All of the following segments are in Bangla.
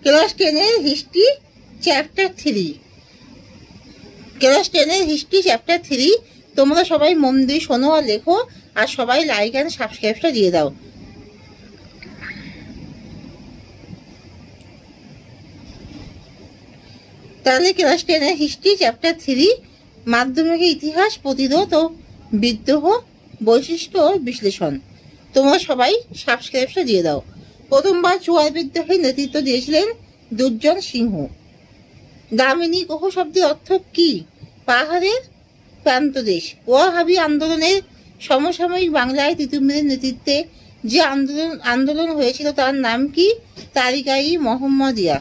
ক্লাস 10-এর হিস্ট্রি চ্যাপ্টার 3। ক্লাস 10-এর হিস্ট্রি চ্যাপ্টার 3 তোমরা সবাই মন দিয়ে শোনো আর লেখো, আর সবাই লাইক অ্যান্ড সাবস্ক্রাইবটা দিয়ে দাও। তাহলে ক্লাস 10-এর হিস্ট্রি চ্যাপ্টার 3 মাধ্যমিকের ইতিহাস, প্রতিরোধ ও বিদ্রোহ, বৈশিষ্ট্য ও বিশ্লেষণ। তোমরা সবাই সাবস্ক্রাইবটা দিয়ে দাও। প্রথমবার চুয়ার বিদ্রোহে নেতৃত্ব দিয়েছিলেন দুর্জন সিংহ। দামিনী কোহ শব্দের অর্থ কি? পাহাড়ের প্রান্তদেশ। ওয়াহাবি আন্দোলনের সমসাময়িক বাংলায় তিতুমিরের নেতৃত্বে যে আন্দোলন হয়েছিল তার নাম কি? তারিকাই মোহাম্মদিয়া।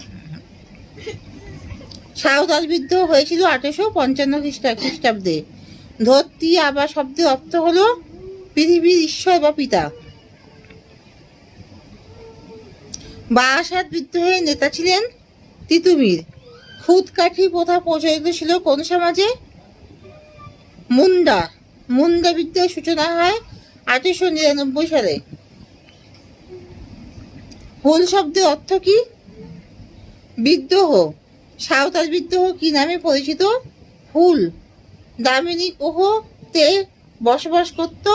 সাঁওতাল বিদ্রোহ হয়েছিল 1855 খ্রিস্টাব্দে। ধরতি আবা শব্দের অর্থ হলো পৃথিবীর ঈশ্বর বা পিতা। বারাসাত বিদ্রোহের নেতা ছিলেন তিতুমির। খুদকাঠি প্রথা প্রচলিত ছিল কোন সমাজে? মুন্ডা। মুন্ডা বিদ্রোহের সূচনা হয় 1899 সালে। হুল শব্দের অর্থ কি? বিদ্রোহ। সাঁওতাল বিদ্রোহ কি নামে পরিচিত? হুল। দামিনী কোহতে বসবাস করত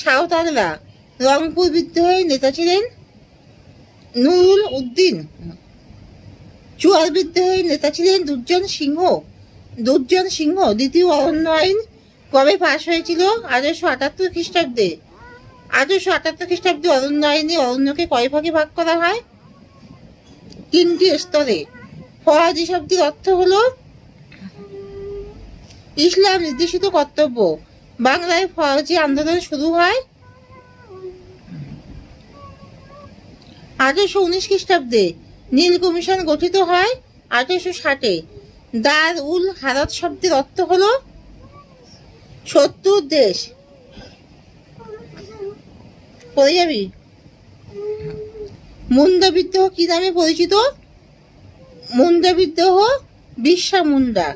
সাঁওতালরা। রংপুর বিদ্রোহের নেতা ছিলেন নুরুল উদ্দিন। চুয়ার বিদ্রোহের নেতা ছিলেন দুর্জন সিংহ। দুর্জন সিংহ। দ্বিতীয় অরণ্য আইন কবে পাশ হয়েছিল? 1878 খ্রিস্টাব্দে। 1878 খ্রিস্টাব্দে অরণ্য আইনে অরণ্যকে কয় ভাগে ভাগ করা হয়? 3টি স্তরে। ফরাজি শব্দের অর্থ হলো ইসলাম নির্দেশিত কর্তব্য। বাংলায় ফরাজি আন্দোলন শুরু হয় 1819 খ্রিস্টাব্দে। নীল কমিশন গঠিত হয় 1860-এ। দার উল হারত শব্দের অর্থ হলো শত্রুর দেশ। পড়ে যাবি। মুন্ডা বিদ্রোহ কি নামে পরিচিত? মুন্ডা বিদ্রোহ বিরসা মুন্ডা।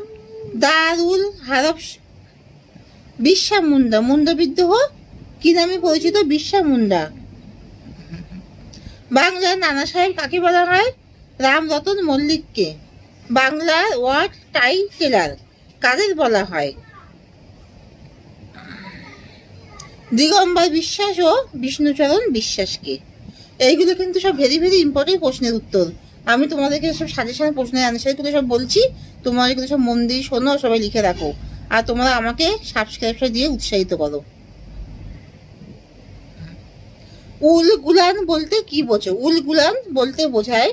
দার উল হারব বিরসা মুন্ডা। মুন্ডা বিদ্রোহ কি নামে পরিচিত? বিরসা মুন্ডা। বাংলার নানা সাহেব কাকে বলা হয়? রামরতন মল্লিককে। বাংলার ওয়ার্ড টাইটেলার কাদের বলা হয়? দিগম্বর বিশ্বাস ও বিষ্ণুচরণ বিশ্বাসকে। এইগুলো কিন্তু সব ভেরি ভেরি ইম্পর্টেন্ট প্রশ্নের উত্তর। আমি তোমাদেরকে সব সাজেশন প্রশ্নের অ্যান্সারগুলো সব বলছি, তোমরা এগুলো সব মন দিয়ে শোনো, সবাই লিখে রাখো, আর তোমরা আমাকে সাবস্ক্রাইবটা দিয়ে উৎসাহিত করো। উল গুলান বলতে কি বোঝো? উল গুলান বলতে বোঝায়